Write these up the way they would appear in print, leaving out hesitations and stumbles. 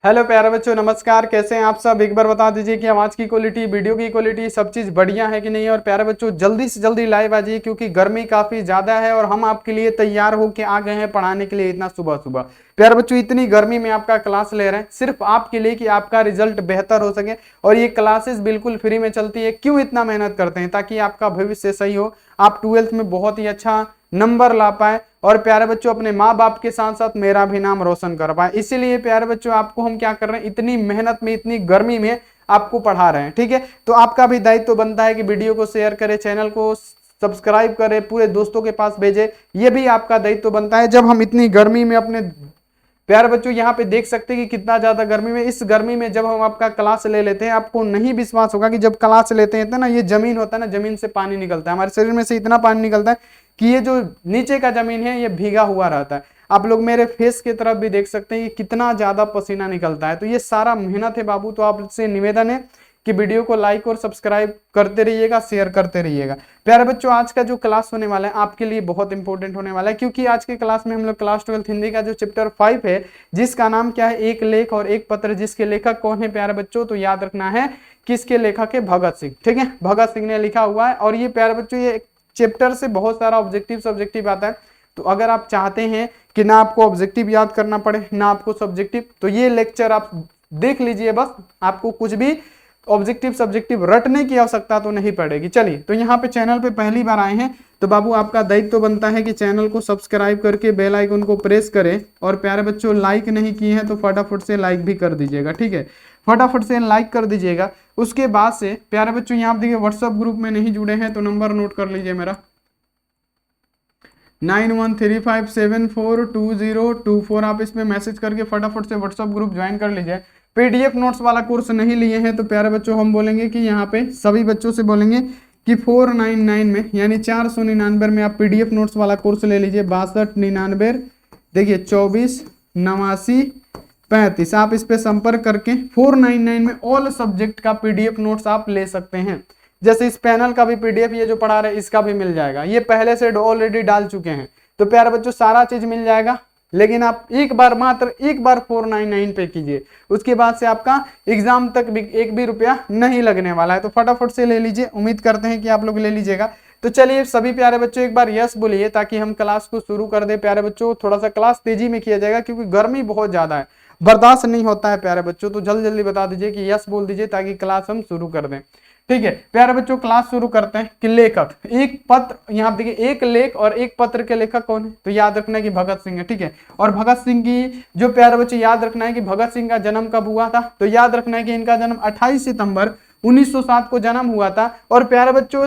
Hello प्यारे बच्चों, नमस्कार। कैसे हैं आप सब? एक बार बता दीजिए कि आवाज की क्वालिटी, वीडियो की क्वालिटी, सब चीज बढ़िया है कि नहीं। और प्यारे बच्चों, जल्दी से जल्दी लाइव आ जाइए क्योंकि गर्मी काफी ज्यादा है और हम आपके लिए तैयार होके आ गए हैं पढ़ाने के लिए इतना सुबह सुबह। प्यारे बच्चों, इतनी गर्मी में आपका क्लास ले रहे हैं सिर्फ आपके लिए कि आपका रिजल्ट बेहतर हो सके। और ये क्लासेस बिल्कुल फ्री में चलती है। क्यों इतना मेहनत करते हैं? ताकि आपका भविष्य सही हो, आप 12th में बहुत ही अच्छा नंबर ला पाए और प्यारे बच्चों अपने माँ बाप के साथ साथ मेरा भी नाम रोशन कर पाए। इसीलिए प्यारे बच्चों आपको हम क्या कर रहे हैं, इतनी मेहनत में, इतनी गर्मी में आपको पढ़ा रहे हैं। ठीक है, तो आपका भी दायित्व बनता है कि वीडियो को शेयर करें, चैनल को सब्सक्राइब करें, पूरे दोस्तों के पास भेजें। ये भी आपका दायित्व बनता है। जब हम इतनी गर्मी में अपने प्यारे बच्चों यहाँ पे देख सकते हैं कि कितना ज्यादा गर्मी में, इस गर्मी में जब हम आपका क्लास ले लेते हैं, आपको नहीं विश्वास होगा कि जब क्लास लेते हैं तो ना, ये जमीन होता है ना, जमीन से पानी निकलता है, हमारे शरीर में से इतना पानी निकलता है कि ये जो नीचे का जमीन है ये भीगा हुआ रहता है। आप लोग मेरे फेस की तरफ भी देख सकते हैं कि कितना ज्यादा पसीना निकलता है। तो ये सारा मेहनत है बाबू। तो आपसे निवेदन है कि वीडियो को लाइक और सब्सक्राइब करते रहिएगा, शेयर करते रहिएगा। प्यारे बच्चों, आज का जो क्लास होने वाला है आपके लिए बहुत इंपॉर्टेंट होने वाला है, क्योंकि आज के क्लास में हम लोग क्लास 12 हिंदी का जो चैप्टर 5 है, जिसका नाम क्या है, एक लेख और एक पत्र, जिसके लेखक कौन है प्यारे बच्चों, तो याद रखना है किसके लेखक है, भगत सिंह। ठीक है, भगत सिंह ने लिखा हुआ है। और ये प्यारे बच्चों, ये चैप्टर से बहुत सारा ऑब्जेक्टिव सब्जेक्टिव आता है। तो अगर आप चाहते हैं कि ना आपको ऑब्जेक्टिव याद करना पड़े ना आपको सब्जेक्टिव, तो ये लेक्चर आप देख लीजिए। बस आपको कुछ भी ऑब्जेक्टिव सब्जेक्टिव रटने की आवश्यकता तो नहीं पड़ेगी। चलिए, तो यहाँ पे चैनल पे पहली बार आए हैं तो बाबू आपका दायित्व तो बनता है कि चैनल को सब्सक्राइब करके बेल आइकन को प्रेस करें। और प्यारे बच्चों, लाइक नहीं किए हैं तो फटाफट से लाइक भी कर दीजिएगा। ठीक है, फटाफट से लाइक कर दीजिएगा। उसके बाद से प्यारे बच्चों, यहाँ देखिए व्हाट्सएप ग्रुप में नहीं जुड़े हैं तो नंबर नोट कर लीजिए मेरा 9135742024। आप इसमें मैसेज करके फटाफट से व्हाट्सएप ग्रुप ज्वाइन कर लीजिए। पीडीएफ नोट्स वाला कोर्स नहीं लिए हैं तो प्यारे बच्चों हम बोलेंगे कि यहाँ पे सभी बच्चों से बोलेंगे कि 499 में यानी 499 में आप पीडीएफ नोट्स वाला कोर्स ले लीजिए। 6299 देखिए 248935। आप इस पे संपर्क करके 499 में ऑल सब्जेक्ट का पीडीएफ नोट्स आप ले सकते हैं। जैसे इस पैनल का भी पीडीएफ ये जो पढ़ा रहे इसका भी मिल जाएगा। ये पहले से ऑलरेडी डाल चुके हैं। तो प्यारे बच्चों, सारा चीज मिल जाएगा। लेकिन आप एक बार, मात्र एक बार 499 पे कीजिए। उसके बाद से आपका एग्जाम तक भी एक भी रुपया नहीं लगने वाला है। तो फटाफट से ले लीजिए। उम्मीद करते हैं कि आप लोग ले लीजिएगा। तो चलिए सभी प्यारे बच्चों एक बार यस बोलिए ताकि हम क्लास को शुरू कर दे। प्यारे बच्चों, थोड़ा सा क्लास तेजी में किया जाएगा क्योंकि गर्मी बहुत ज्यादा है, बर्दाश्त नहीं होता है प्यारे बच्चों। तो जल्दी जल्दी बता दीजिए कि यस बोल दीजिए ताकि क्लास हम शुरू कर दें। ठीक है प्यारे बच्चों, क्लास शुरू करते हैं कि लेखक, एक पत्र, यहाँ देखिए एक लेख और एक पत्र के लेखक कौन है, तो याद रखना है कि भगत सिंह है। ठीक है, और भगत सिंह की जो प्यारे बच्चों याद रखना है कि भगत सिंह का जन्म कब हुआ था, तो याद रखना है कि इनका जन्म 28 सितंबर 1907 को जन्म हुआ था। और प्यारे बच्चों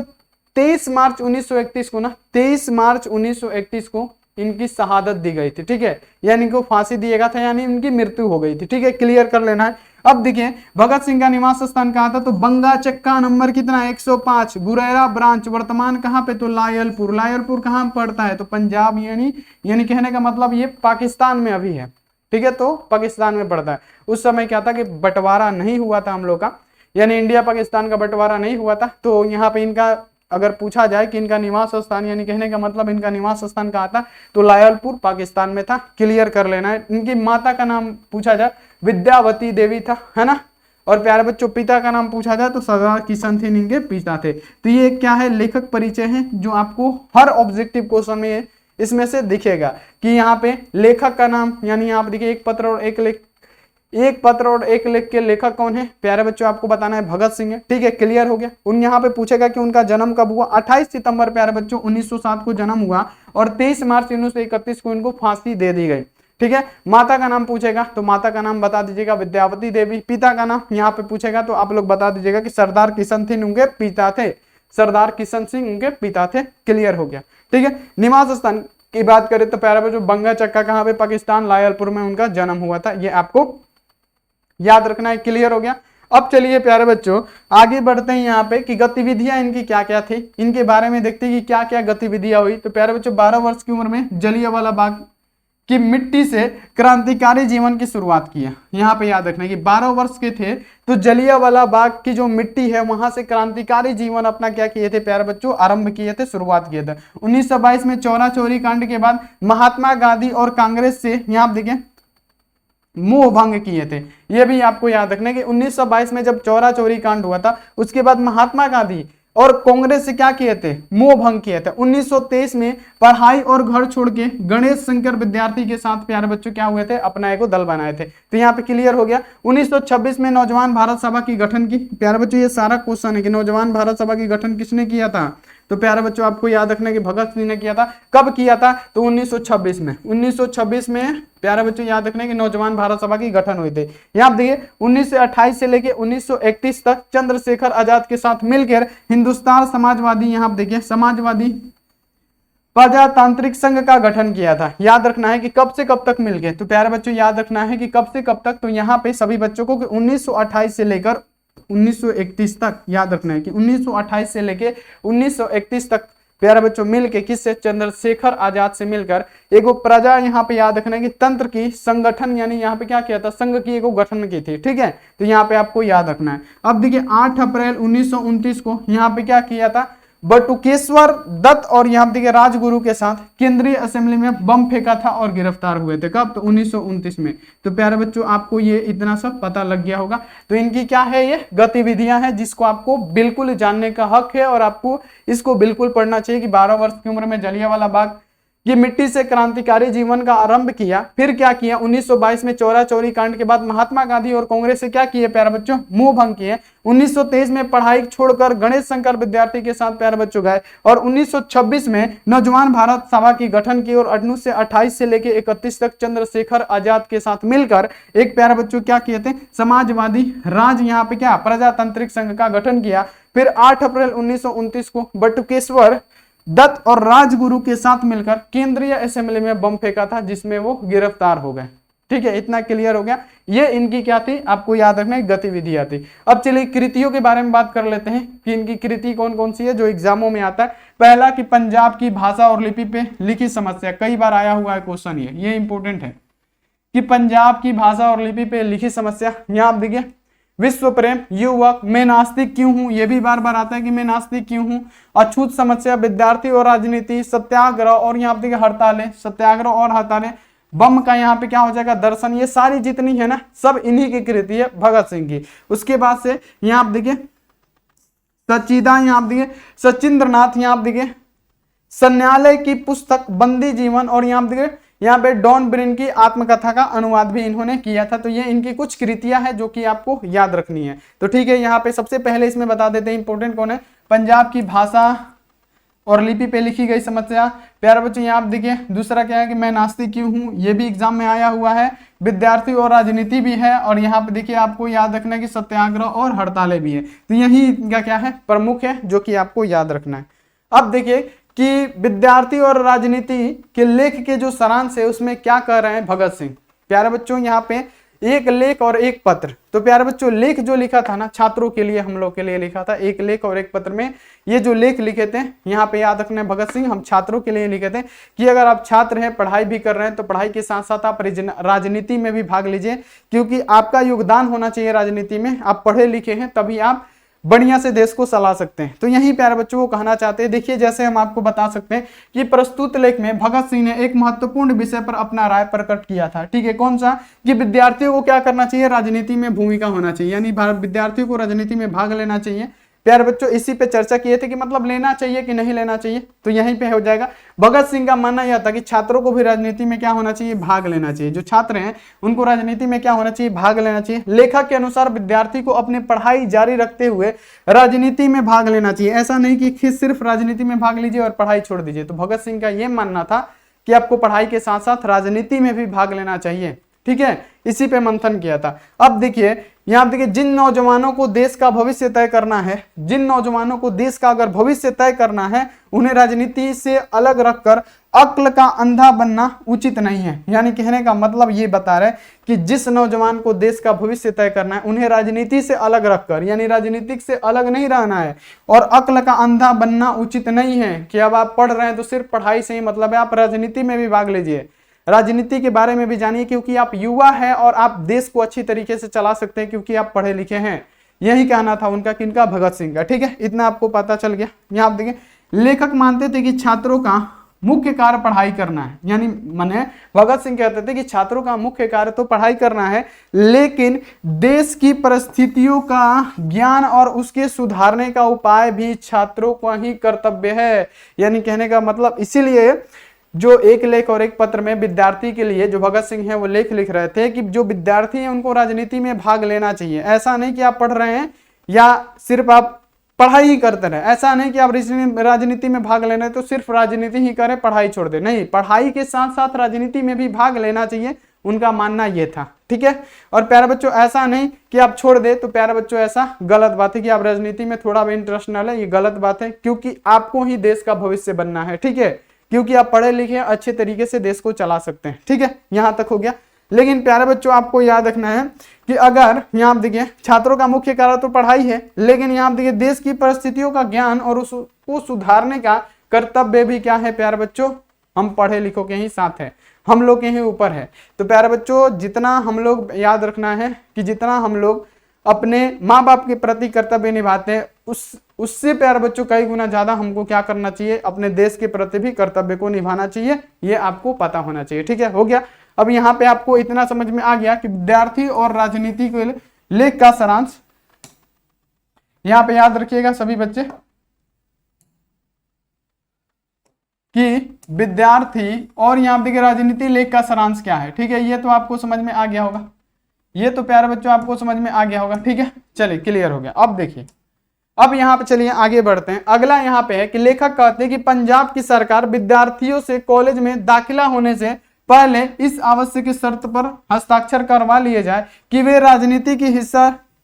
23 मार्च 1931 को ना, 23 मार्च 1931 को इनकी शहादत दी गई थी। ठीक है, यानी इनको फांसी दिया था, यानी इनकी मृत्यु हो गई थी। ठीक है, क्लियर कर लेना है। अब देखिए भगत सिंह का निवास स्थान कहाँ था, तो बंगा चक्का नंबर कितना 105, गुरेरा ब्रांच। वर्तमान कहाँ पे, तो लायलपुर। लायलपुर कहाँ पड़ता है, तो पंजाब, यानी कहने का मतलब ये पाकिस्तान में अभी है। ठीक है, तो पाकिस्तान में पड़ता है। उस समय क्या था कि बंटवारा नहीं हुआ था हम लोग का, यानी इंडिया पाकिस्तान का बंटवारा नहीं हुआ था। तो यहाँ पे इनका अगर पूछा जाए कि इनका निवास स्थान, यानी कहने का मतलब इनका निवास स्थान कहाँ था, तो लायलपुर पाकिस्तान में था। क्लियर कर लेना है। इनकी माता का नाम पूछा जाए विद्यावती देवी था, है ना। और प्यारे बच्चों पिता का नाम पूछा जाए तो सरदार किशन सिंह इनके पिता थे। तो ये क्या है, लेखक परिचय है जो आपको हर ऑब्जेक्टिव क्वेश्चन में इसमें से दिखेगा कि यहाँ पे लेखक का नाम, यानी यहाँ पे देखिए एक पत्र और एक लेख, एक पत्र और एक लेख के लेखक कौन है, प्यारे बच्चों आपको बताना है भगत सिंह है। ठीक है, क्लियर हो गया। उन यहाँ पे पूछेगा कि उनका जन्म कब हुआ, 28 सितंबर प्यारे बच्चों 1907 को जन्म हुआ और 23 मार्च 1931 को इनको फांसी दे दी गई। ठीक है, माता का नाम पूछेगा तो माता का नाम बता दीजिएगा विद्यावती देवी। पिता का नाम यहाँ पे पूछेगा तो आप लोग बता दीजिएगा कि सरदार किशन सिंह उनके पिता थे, सरदार किशन सिंह उनके पिता थे। क्लियर हो गया। ठीक है, निवास स्थान की बात करें तो प्यारे बच्चों बंगा चक्का कहाँ पे, पाकिस्तान, लायलपुर में उनका जन्म हुआ था। ये आपको याद रखना है। क्लियर हो गया। अब चलिए प्यारे बच्चों आगे बढ़ते हैं यहाँ पे कि गतिविधियां इनकी क्या क्या थी, इनके बारे में देखते हैं कि क्या क्या गतिविधियां हुई। तो प्यारे बच्चों 12 वर्ष की उम्र में जलियांवाला बाग की मिट्टी से क्रांतिकारी जीवन की शुरुआत किया। यहाँ पे याद रखना है कि 12 वर्ष के थे तो जलियांवाला बाग की जो मिट्टी है वहां से क्रांतिकारी जीवन अपना क्या किए थे प्यारे बच्चों, आरंभ किए थे, शुरुआत किए थे। 1922 में चौरा चौरी कांड के बाद महात्मा गांधी और कांग्रेस से, यहाँ आप देखिए मोह भंग किए थे। ये भी आपको याद रखना कि 1922 में जब चौरा चोरी कांड हुआ था, उसके बाद महात्मा गांधी और कांग्रेस से क्या किए थे, मोह भंग किए थे। 1923 में पढ़ाई और घर छोड़ के गणेश शंकर विद्यार्थी के साथ प्यारे बच्चों क्या हुए थे, अपना एक दल बनाए थे। तो यहाँ पे क्लियर हो गया। 1926 में नौजवान भारत सभा की गठन की। प्यारे बच्चों ये सारा क्वेश्चन है कि नौजवान भारत सभा की गठन किसने किया था, तो प्यारे बच्चों आपको याद रखना कि भगत सिंह ने किया था। कब किया था, तो 1926 में। 1926 में प्यारे बच्चों याद रखना कि नौजवान भारत सभा की गठन हुई थी। यहाँ देखिए 1928 से लेके 1931 तक चंद्रशेखर आजाद के साथ मिलकर हिंदुस्तान समाजवादी, यहाँ देखिए समाजवादी प्रजातांत्रिक संघ का गठन किया था। याद रखना है कि कब से कब तक मिलके, तो प्यारे बच्चों याद रखना है कि कब से कब तक, तो यहाँ पे सभी बच्चों को 1928 से लेकर 1931 तक याद रखना है कि 1928 से लेके 1931 तक प्यारे बच्चों मिलके किससे, चंद्रशेखर आजाद से मिलकर एगो प्रजा, यहाँ पे याद रखना है कि तंत्र की संगठन, यानी यहाँ पे क्या किया था, संघ की एगो गठन की थी। ठीक है, तो यहाँ पे आपको याद रखना है। अब देखिए 8 अप्रैल 1929 को यहाँ पे क्या किया था, बटुकेश्वर दत्त और यहाँ देखिए राजगुरु के साथ केंद्रीय असेंबली में बम फेंका था और गिरफ्तार हुए थे। कब, तो 1929 में। तो प्यारे बच्चों आपको ये इतना सब पता लग गया होगा। तो इनकी क्या है, ये गतिविधियां हैं जिसको आपको बिल्कुल जानने का हक है और आपको इसको बिल्कुल पढ़ना चाहिए कि 12 वर्ष की उम्र में जलियांवाला बाग की मिट्टी से क्रांतिकारी जीवन का आरंभ किया। फिर क्या किया, 1922 में चौरा चोरी कांड के बाद महात्मा गांधी और कांग्रेस से क्या किए प्यारे बच्चों, मोह भंग किए। 1923 में पढ़ाई छोड़कर गणेश शंकर विद्यार्थी के साथ प्यारे बच्चों गए और 1926 में नौजवान भारत सभा की गठन की और 1928 से लेकर 31 तक चंद्रशेखर आजाद के साथ मिलकर एक प्यारे बच्चों क्या किए थे, समाजवादी राज यहाँ पे क्या प्रजातांत्रिक संघ का गठन किया। फिर 8 अप्रैल 1929 को बटुकेश्वर दत्त और राजगुरु के साथ मिलकर केंद्रीय असेंबली में बम फेंका था जिसमें वो गिरफ्तार हो गए। ठीक है, इतना क्लियर हो गया। ये इनकी क्या थी, आपको याद रखना है, गतिविधियां थी। अब चलिए कृतियों के बारे में बात कर लेते हैं कि इनकी कृति कौन कौन सी है जो एग्जामों में आता है। पहला कि पंजाब की भाषा और लिपि पे लिखी समस्या, कई बार आया हुआ है क्वेश्चन, ये इंपॉर्टेंट है कि पंजाब की भाषा और लिपि पे लिखी समस्या। यहाँ आप देखिए विश्व प्रेम, युवक, मैं नास्तिक क्यों हूं, ये भी बार बार आता है कि मैं नास्तिक क्यों हूं, अछूत समस्या, विद्यार्थी और राजनीति, सत्याग्रह और यहाँ पे देखिए हड़तालें, सत्याग्रह और हड़तालें, बम का यहाँ पे क्या हो जाएगा, दर्शन। ये सारी जितनी है ना सब इन्हीं की कृति है, भगत सिंह की। उसके बाद से यहाँ आप देखिए सचिदा, यहाँ आप देखिए सचिंद्रनाथ, यहाँ आप देखिए संन्यालय की पुस्तक, बंदी जीवन और यहाँ देखिए यहाँ पे डॉन ब्रेन की आत्मकथा का अनुवाद भी इन्होंने किया था। तो ये इनकी कुछ कृतियां हैं जो कि आपको याद रखनी है। तो ठीक है, यहाँ पे सबसे पहले इसमें बता देते हैं इंपॉर्टेंट कौन है, पंजाब की भाषा और लिपि पे लिखी गई समस्या। प्यारे बच्चों यहाँ आप देखिए दूसरा क्या है कि मैं नास्तिक क्यों हूँ, ये भी एग्जाम में आया हुआ है। विद्यार्थी और राजनीति भी है और यहाँ पे देखिए आपको याद रखना है कि सत्याग्रह और हड़तालें भी है। तो यही इनका क्या है, प्रमुख है जो कि आपको याद रखना है। अब देखिए कि विद्यार्थी और राजनीति के लेख के जो सारांश है उसमें क्या कह रहे हैं भगत सिंह। प्यारे बच्चों यहाँ पे एक लेख और एक पत्र। तो प्यारे बच्चों लेख जो लिखा था ना छात्रों के लिए, हम लोग के लिए लिखा था, एक लेख और एक पत्र में ये जो लेख लिखे थे यहाँ पे याद रखना है भगत सिंह, हम छात्रों के लिए लिखे थे कि अगर आप छात्र हैं, पढ़ाई भी कर रहे हैं तो पढ़ाई के साथ साथ आप राजनीति में भी भाग लीजिए, क्योंकि आपका योगदान होना चाहिए राजनीति में। आप पढ़े लिखे हैं तभी आप बढ़िया से देश को चला सकते हैं। तो यही प्यारे बच्चों को कहना चाहते हैं। देखिए जैसे हम आपको बता सकते हैं कि प्रस्तुत लेख में भगत सिंह ने एक महत्वपूर्ण विषय पर अपना राय प्रकट किया था। ठीक है, कौन सा, कि विद्यार्थियों को क्या करना चाहिए, राजनीति में भूमिका होना चाहिए, यानी विद्यार्थियों को राजनीति में भाग लेना चाहिए। प्यारे बच्चों इसी पे चर्चा किए थे कि मतलब लेना चाहिए कि नहीं लेना चाहिए। तो यहीं पे हो जाएगा। भगत सिंह का मानना यह था कि छात्रों को भी राजनीति में क्या होना चाहिए, भाग लेना चाहिए। जो छात्र हैं उनको राजनीति में क्या होना चाहिए, भाग लेना चाहिए। लेखक के अनुसार विद्यार्थी को अपने पढ़ाई जारी रखते हुए राजनीति में भाग लेना चाहिए। ऐसा नहीं कि सिर्फ राजनीति में भाग लीजिए और पढ़ाई छोड़ दीजिए। तो भगत सिंह का यह मानना था कि आपको पढ़ाई के साथ साथ राजनीति में भी भाग लेना चाहिए। ठीक है, इसी पे मंथन किया था। अब देखिए यहाँ देखिए जिन नौजवानों को देश का भविष्य तय करना है, जिन नौजवानों को देश का अगर भविष्य तय करना है, उन्हें राजनीति से अलग रखकर अक्ल का अंधा बनना उचित नहीं है। यानी कहने का मतलब ये बता रहे कि जिस नौजवान को देश का भविष्य तय करना है उन्हें राजनीति से अलग रखकर, यानी राजनीतिक से अलग नहीं रहना है और अक्ल का अंधा बनना उचित नहीं है कि अब आप पढ़ रहे हैं तो सिर्फ पढ़ाई से ही मतलब है, आप राजनीति में भी भाग लीजिए, राजनीति के बारे में भी जानिए, क्योंकि आप युवा हैं और आप देश को अच्छी तरीके से चला सकते हैं क्योंकि आप पढ़े लिखे हैं। यही कहना था उनका, किनका, भगत सिंह का। ठीक है, इतना आपको पता चल गया। यहाँ आप देखिए लेखक मानते थे कि छात्रों का मुख्य कार्य पढ़ाई करना है। यानी माने भगत सिंह कहते थे कि छात्रों का मुख्य कार्य तो पढ़ाई करना है, लेकिन देश की परिस्थितियों का ज्ञान और उसके सुधारने का उपाय भी छात्रों का ही कर्तव्य है। यानी कहने का मतलब इसीलिए जो एक लेख और एक पत्र में विद्यार्थी के लिए जो भगत सिंह है वो लेख लिख रहे थे कि जो विद्यार्थी हैं उनको राजनीति में भाग लेना चाहिए। ऐसा नहीं कि आप पढ़ रहे हैं या सिर्फ आप पढ़ाई ही करते रहे, ऐसा नहीं कि आप राजनीति में भाग लेना है तो सिर्फ राजनीति ही करें, पढ़ाई छोड़ दे। नहीं, पढ़ाई के साथ साथ राजनीति में भी भाग लेना चाहिए, उनका मानना यह था। ठीक है। और प्यारे बच्चों ऐसा नहीं कि आप छोड़ दे, तो प्यारे बच्चों ऐसा गलत बात है कि आप राजनीति में थोड़ा भी इंटरेस्ट न ले, ये गलत बात है, क्योंकि आपको ही देश का भविष्य बनना है। ठीक है, क्योंकि आप पढ़े लिखे अच्छे तरीके से देश को चला सकते हैं। ठीक है, यहां तक हो गया। लेकिन प्यारे बच्चों आपको याद रखना है कि अगर यहाँ आप देखिए छात्रों का मुख्य कार्य तो पढ़ाई है, लेकिन यहाँ आप देखिए देश की परिस्थितियों का ज्ञान और उसको सुधारने का कर्तव्य भी क्या है प्यारे बच्चों, हम पढ़े लिखों के ही साथ है, हम लोग के ही ऊपर है। तो प्यारे बच्चों जितना हम लोग याद रखना है कि जितना हम लोग अपने माँ बाप के प्रति कर्तव्य निभाते हैं उससे प्यारे बच्चों कई गुना ज्यादा हमको क्या करना चाहिए, अपने देश के प्रति भी कर्तव्य को निभाना चाहिए, ये आपको पता होना चाहिए। ठीक है, हो गया। अब यहाँ पे आपको इतना समझ में आ गया कि विद्यार्थी और राजनीति के लेख का सारांश, यहाँ पे याद रखिएगा सभी बच्चे कि विद्यार्थी और यहाँ देखिए राजनीति लेख का सारांश क्या है। ठीक है, ये तो आपको समझ में आ गया होगा, ये तो प्यारे बच्चों आपको समझ में आ गया होगा। ठीक है, चलिए क्लियर हो गया। अब देखिए, अब यहाँ पे चलिए आगे बढ़ते हैं। अगला यहाँ पे है कि लेखक कहते हैं कि पंजाब की सरकार विद्यार्थियों से कॉलेज में दाखिला होने से पहले इस आवश्यक शर्त पर हस्ताक्षर करवा लिए जाए कि वे राजनीति की हिस्सा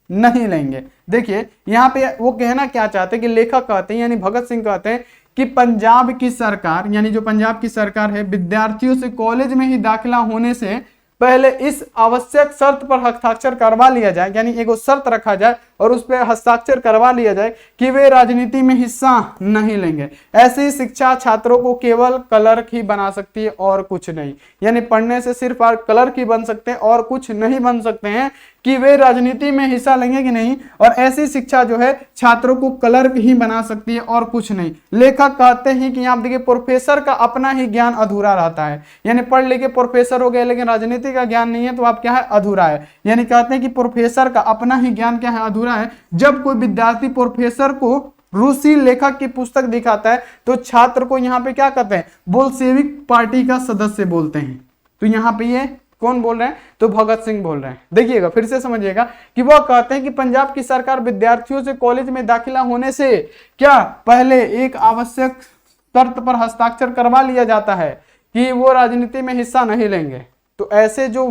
नहीं लेंगे। देखिए यहाँ पे वो कहना क्या चाहते हैं कि लेखक कहते हैं यानी भगत सिंह कहते हैं कि पंजाब की सरकार यानी जो पंजाब की सरकार है विद्यार्थियों से कॉलेज में ही दाखिला होने से पहले इस आवश्यक शर्त पर हस्ताक्षर करवा लिया जाए, यानी एक शर्त रखा जाए और उस पर हस्ताक्षर करवा लिया जाए कि वे राजनीति में हिस्सा नहीं लेंगे। ऐसी शिक्षा छात्रों को केवल क्लर्क ही बना सकती है और कुछ नहीं। यानी पढ़ने से सिर्फ क्लर्क ही बन सकते हैं और कुछ नहीं बन सकते हैं कि वे राजनीति में हिस्सा लेंगे कि नहीं। और ऐसी शिक्षा जो है छात्रों को क्लर्क ही बना सकती है और कुछ नहीं। लेखक कहते हैं कि आप देखिए प्रोफेसर का अपना ही ज्ञान अधूरा रहता है, यानी पढ़ लिखे प्रोफेसर हो गए लेकिन राजनीति का ज्ञान नहीं है तो आप क्या है, अधूरा है। यानी कहते हैं कि प्रोफेसर का अपना ही ज्ञान क्या है, अधूरा है। जब कोई विद्यार्थी प्रोफेसर को रूसी लेखक की पुस्तक दिखाता है तो छात्र को यहाँ पे क्या कहते हैं, बोल्शेविक पार्टी का सदस्य बोलते हैं। तो यहाँ पे ये कौन बोल रहे हैं, तो भगत सिंह बोल रहे हैं। देखिएगा फिर से समझिएगा कि वह कहते हैं कि पंजाब की सरकार विद्यार्थियों से कॉलेज में दाखिला होने से क्या पहले एक आवश्यक शर्त पर हस्ताक्षर करवा लिया जाता है कि वो राजनीति में हिस्सा नहीं लेंगे। तो ऐसे जो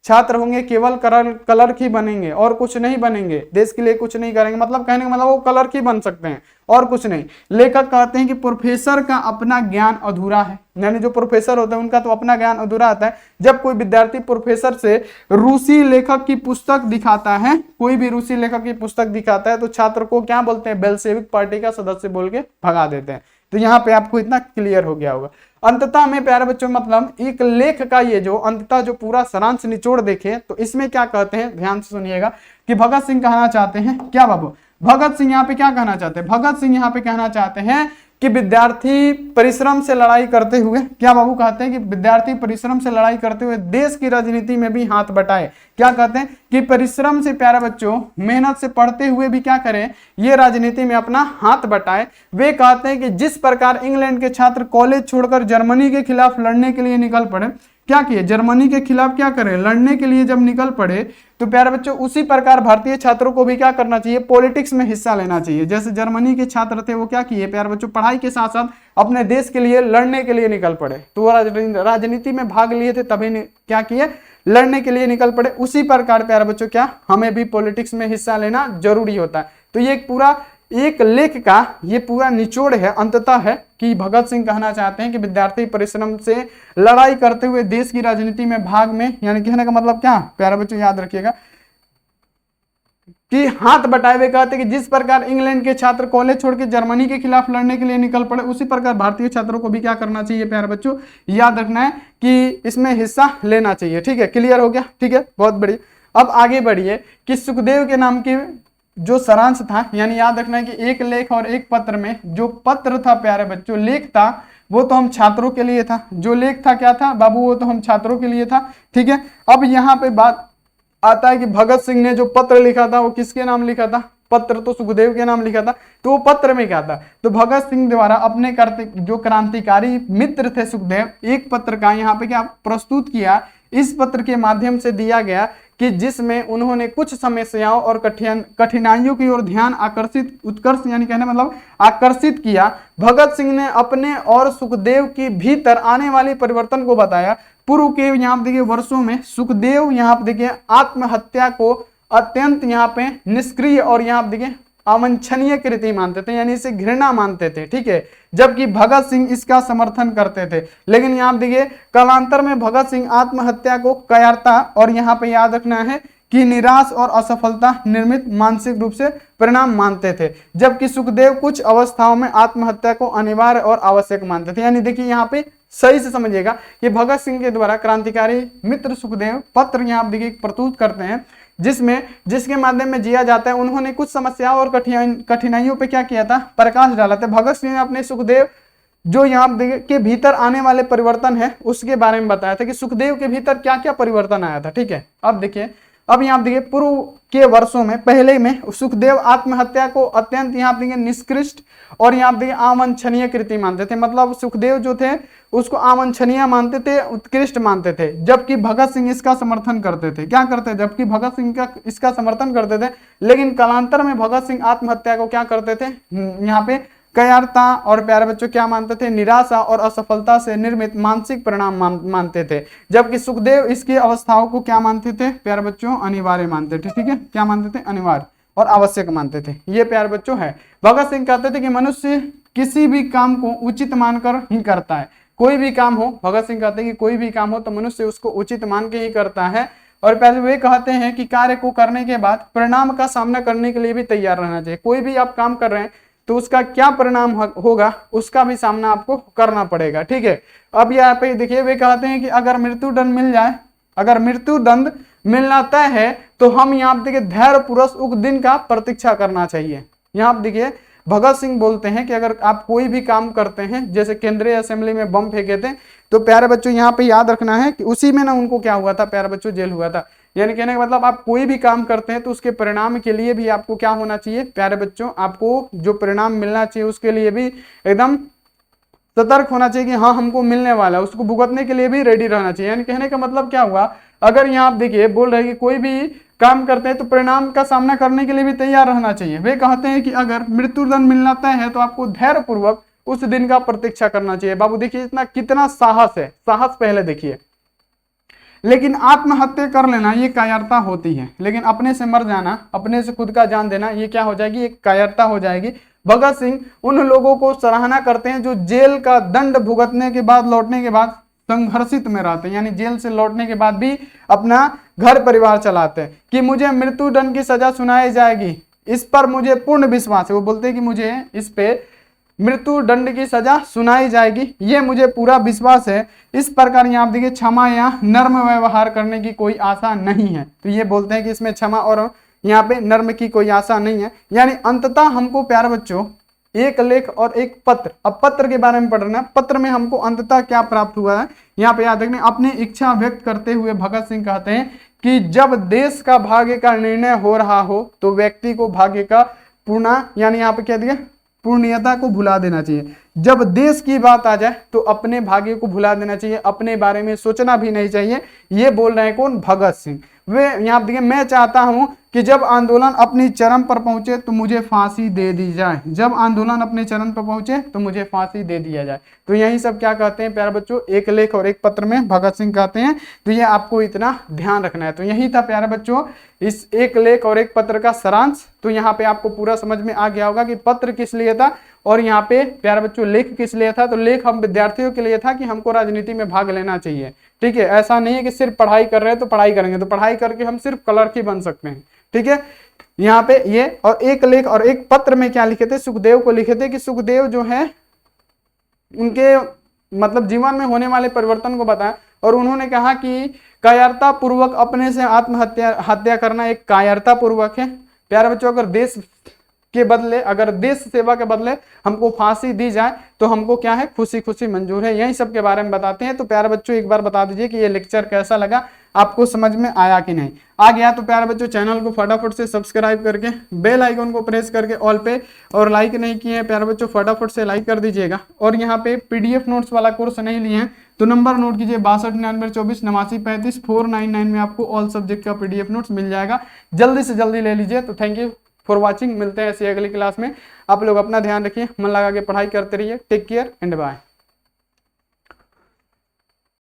छात्र होंगे केवल क्लर्क ही बनेंगे और कुछ नहीं बनेंगे, देश के लिए कुछ नहीं करेंगे। मतलब कहने का मतलब वो क्लर्क ही बन सकते हैं और कुछ नहीं। लेखक कहते हैं कि प्रोफेसर का अपना ज्ञान अधूरा है, यानी जो प्रोफेसर होते हैं उनका तो अपना ज्ञान अधूरा आता है। जब कोई विद्यार्थी प्रोफेसर से रूसी लेखक की पुस्तक दिखाता है, कोई भी रूसी लेखक की पुस्तक दिखाता है तो छात्र को क्या बोलते हैं, बेल्शेविक पार्टी का सदस्य बोल के भगा देते हैं। तो यहाँ पे आपको इतना क्लियर हो गया होगा। अंततः में प्यारे बच्चों मतलब एक लेख का ये जो अंततः जो पूरा सारांश निचोड़ देखें तो इसमें क्या कहते हैं, ध्यान से सुनिएगा कि भगत सिंह कहना चाहते हैं क्या बाबू, भगत सिंह यहाँ पे क्या कहना चाहते हैं, भगत सिंह यहाँ पे कहना चाहते हैं कि विद्यार्थी परिश्रम से लड़ाई करते हुए, क्या बाबू कहते हैं कि विद्यार्थी परिश्रम से लड़ाई करते हुए देश की राजनीति में भी हाथ बटाए। क्या कहते हैं कि परिश्रम से प्यारे बच्चों मेहनत से पढ़ते हुए भी क्या करें, ये राजनीति में अपना हाथ बटाए। वे कहते हैं कि जिस प्रकार इंग्लैंड के छात्र कॉलेज छोड़कर जर्मनी के खिलाफ लड़ने के लिए निकल पड़े, क्या किए, जर्मनी के खिलाफ क्या करें, लड़ने के लिए जब निकल पड़े, तो प्यारे बच्चों उसी प्रकार भारतीय छात्रों को भी क्या करना चाहिए, पॉलिटिक्स में हिस्सा लेना चाहिए। जैसे जर्मनी के छात्र थे वो क्या किए प्यारे बच्चों, पढ़ाई के साथ साथ अपने देश के लिए लड़ने के लिए निकल पड़े। तो वो राजनीति में भाग लिए थे तभी क्या किए, लड़ने के लिए निकल पड़े। उसी प्रकार प्यारे बच्चों क्या हमें भी पॉलिटिक्स में हिस्सा लेना जरूरी होता है। तो ये पूरा एक लेख का ये पूरा निचोड़ है, अंततः है कि भगत सिंह कहना चाहते हैं कि विद्यार्थी परिश्रम से लड़ाई करते हुए देश की राजनीति में भाग में, यानी कहने का मतलब क्या प्यारे बच्चों याद रखिएगा कि हाथ बटाए हुए कहते हैं कि जिस प्रकार इंग्लैंड के छात्र कॉलेज छोड़ के जर्मनी के खिलाफ लड़ने के लिए निकल पड़े, उसी प्रकार भारतीय छात्रों को भी क्या करना चाहिए प्यारे बच्चों, याद रखना है कि इसमें हिस्सा लेना चाहिए। ठीक है, क्लियर हो गया। ठीक है, बहुत बढ़िया। अब आगे बढ़िए कि सुखदेव के नाम के जो सारांश था, यानी याद रखना है कि एक लेख और एक पत्र में जो पत्र था प्यारे बच्चों, लेख था वो तो हम छात्रों के लिए था, जो लेख था क्या था बाबू, वो तो हम छात्रों के लिए था। ठीक है, अब यहाँ पे बात आता है कि भगत सिंह ने जो पत्र लिखा था वो किसके नाम लिखा था, पत्र तो सुखदेव के नाम लिखा था। तो वो पत्र में क्या था, तो भगत सिंह द्वारा अपने जो क्रांतिकारी मित्र थे सुखदेव, एक पत्र का यहाँ पे क्या प्रस्तुत किया, इस पत्र के माध्यम से दिया गया कि जिसमें उन्होंने कुछ समस्याओं और कठिनाइयों की ओर ध्यान आकर्षित, उत्कर्ष यानी कहने मतलब आकर्षित किया। भगत सिंह ने अपने और सुखदेव के भीतर आने वाले परिवर्तन को बताया। पूर्व के यहाँ पे देखिए वर्षों में सुखदेव यहाँ पे देखिए आत्महत्या को अत्यंत यहाँ पे निष्क्रिय और यहाँ पे देखिए अवांछनीय कृति मानते थे, यानी इसे घृणा मानते थे। ठीक है, जबकि भगत सिंह इसका समर्थन करते थे। लेकिन यहाँ देखिए कालांतर में भगत सिंह आत्महत्या को कायरता और यहाँ पे याद रखना है कि निराश और असफलता निर्मित मानसिक रूप से परिणाम मानते थे, जबकि सुखदेव कुछ अवस्थाओं में आत्महत्या को अनिवार्य और आवश्यक मानते थे। यानी देखिए यहाँ पे सही से समझिएगा कि भगत सिंह के द्वारा क्रांतिकारी मित्र सुखदेव पत्र यहाँ देखिए प्रस्तुत करते हैं, जिसके माध्यम में जिया जाता है। उन्होंने कुछ समस्याओं और कठिनाइयों पे क्या किया था, प्रकाश डाला था। भगत सिंह ने अपने सुखदेव जो यहाँ के भीतर आने वाले परिवर्तन है उसके बारे में बताया था कि सुखदेव के भीतर क्या क्या परिवर्तन आया था। ठीक है, अब देखिए, अब यहाँ देखिए पूर्व के वर्षों में पहले में सुखदेव आत्महत्या को अत्यंत यहाँ देखिए निष्कृष्ट और यहाँ देखिए अवांछनीय कृति मानते थे। मतलब सुखदेव जो थे उसको अवांछनीय मानते थे, उत्कृष्ट मानते थे, जबकि भगत सिंह इसका समर्थन करते थे। क्या करते, जबकि भगत सिंह का इसका समर्थन करते थे। लेकिन कालांतर में भगत सिंह आत्महत्या को क्या करते थे, यहाँ पे कायरता और प्यारे बच्चों क्या मानते थे, निराशा और असफलता से निर्मित मानसिक परिणाम मानते थे, जबकि सुखदेव इसकी अवस्थाओं को क्या मानते थे प्यारे बच्चों, अनिवार्य मानते थे। ठीक है, क्या मानते थे, अनिवार्य और आवश्यक मानते थे। ये प्यारे बच्चों है। भगत सिंह कहते थे कि मनुष्य किसी भी काम को उचित मानकर ही करता है। कोई भी काम हो, भगत सिंह कहते हैं कि कोई भी काम हो तो मनुष्य उसको उचित मान के ही करता है। और पहले वे कहते हैं कि कार्य को करने के बाद परिणाम का सामना करने के लिए भी तैयार रहना चाहिए। कोई भी आप काम कर रहे हैं तो उसका क्या परिणाम होगा उसका भी सामना आपको करना पड़ेगा। ठीक है, अब यहाँ पे देखिए वे कहते हैं कि अगर मृत्युदंड मिल जाए, अगर मृत्युदंड मिलना तय है तो हम यहाँ पे देखिए धैर्य पूर्वक उस दिन का प्रतीक्षा करना चाहिए। यहाँ पे देखिए भगत सिंह बोलते हैं कि अगर आप कोई भी काम करते हैं, जैसे केंद्रीय असेंबली में बम फेंके थे, तो प्यारे बच्चों यहाँ पे याद रखना है कि उसी में ना उनको क्या हुआ था प्यारे बच्चों, जेल हुआ था। यानी कहने का मतलब आप कोई भी काम करते हैं तो उसके परिणाम के लिए भी आपको क्या होना चाहिए प्यारे बच्चों, आपको जो परिणाम मिलना चाहिए उसके लिए भी एकदम सतर्क होना चाहिए कि हाँ हमको मिलने वाला है, उसको भुगतने के लिए भी रेडी रहना चाहिए। यानी कहने का मतलब क्या हुआ, अगर यहाँ आप देखिए बोल रहे हैं कि कोई भी काम करते हैं तो परिणाम का सामना करने के लिए भी तैयार रहना चाहिए। वे कहते हैं कि अगर मृत्युदंड मिलना तय है तो आपको धैर्य पूर्वक उस दिन का प्रतीक्षा करना चाहिए। बाबू देखिए इतना कितना साहस है, साहस पहले देखिए। लेकिन आत्महत्या कर लेना ये कायरता होती है, लेकिन अपने से मर जाना, अपने से खुद का जान देना, ये क्या हो जाएगी, एक कायरता हो जाएगी। भगत सिंह उन लोगों को सराहना करते हैं जो जेल का दंड भुगतने के बाद लौटने के बाद संघर्षित में रहते हैं, यानी जेल से लौटने के बाद भी अपना घर परिवार चलाते हैं। कि मुझे मृत्युदंड की सजा सुनाई जाएगी, इस पर मुझे पूर्ण विश्वास है। वो बोलते हैं कि मुझे इस पे मृत्यु दंड की सजा सुनाई जाएगी, ये मुझे पूरा विश्वास है। इस प्रकार यहाँ आप देखिए क्षमा या नर्म व्यवहार करने की कोई आशा नहीं है। तो ये बोलते हैं कि इसमें क्षमा और यहाँ पे नर्म की कोई आशा नहीं है। यानी अंततः हमको प्यारे बच्चों एक लेख और एक पत्र, अब पत्र के बारे में पढ़ना है। पत्र में हमको अंततः क्या प्राप्त हुआ है यहाँ पे याद रखना। अपनी इच्छा व्यक्त करते हुए भगत सिंह कहते हैं कि जब देश का भाग्य का निर्णय हो रहा हो तो व्यक्ति को भाग्य का पूर्ण, यानी यहाँ पे क्या दिया, पूर्णीयता को भुला देना चाहिए। जब देश की बात आ जाए तो अपने भाग्य को भुला देना चाहिए, अपने बारे में सोचना भी नहीं चाहिए। ये बोल रहे हैं कौन, भगत सिंह। वे यहाँ देखिए मैं चाहता हूं कि जब आंदोलन अपनी चरम पर पहुंचे तो मुझे फांसी दे दी जाए, जब आंदोलन अपने चरम पर पहुंचे तो मुझे फांसी दे दिया जाए। तो यही सब क्या कहते हैं प्यारे बच्चों, एक लेख और एक पत्र में भगत सिंह कहते हैं। तो ये आपको इतना ध्यान रखना है। तो यही था प्यारे बच्चों इस एक लेख और एक पत्र का सारांश। तो यहाँ पे आपको पूरा समझ में आ गया होगा कि पत्र किस लिए था और यहाँ पे प्यारे बच्चों लेख किस लिए था। तो लेख हम विद्यार्थियों के लिए था कि हमको राजनीति में भाग लेना चाहिए। ठीक है, ऐसा नहीं है कि सिर्फ पढ़ाई कर रहे हैं तो पढ़ाई करेंगे, तो पढ़ाई करके हम सिर्फ क्लर्क ही बन सकते हैं। ठीक है, यहाँ पे ये और एक लेख और एक पत्र में क्या लिखे थे, सुखदेव को लिखे थे कि सुखदेव जो है उनके मतलब जीवन में होने वाले परिवर्तन को बताया। और उन्होंने कहा कि कायरता पूर्वक अपने से हत्या करना एक कायरता पूर्वक है। प्यारे बच्चों अगर देश के बदले, अगर देश सेवा के बदले हमको फांसी दी जाए तो हमको क्या है, खुशी खुशी मंजूर है। यही सब के बारे में बताते हैं। तो प्यारे बच्चों एक बार बता दीजिए कि ये लेक्चर कैसा लगा, आपको समझ में आया कि नहीं। आ गया तो प्यारे बच्चों चैनल को फटाफट से सब्सक्राइब करके बेल आइकन को प्रेस करके ऑल पे, और लाइक नहीं किए हैं प्यारे बच्चों फटाफट से लाइक कर दीजिएगा। और यहाँ पे पीडीएफ नोट्स वाला कोर्स नहीं लिए हैं तो नंबर नोट कीजिए 629924 89 35 में आपको ऑल सब्जेक्ट का पीडीएफ नोट्स मिल जाएगा। जल्दी से जल्दी ले लीजिए। तो थैंक यू फॉर वॉचिंग, मिलते हैं ऐसी अगली क्लास में। आप लोग अपना ध्यान रखिए, मन लगा के पढ़ाई करते रहिए। Take care and bye.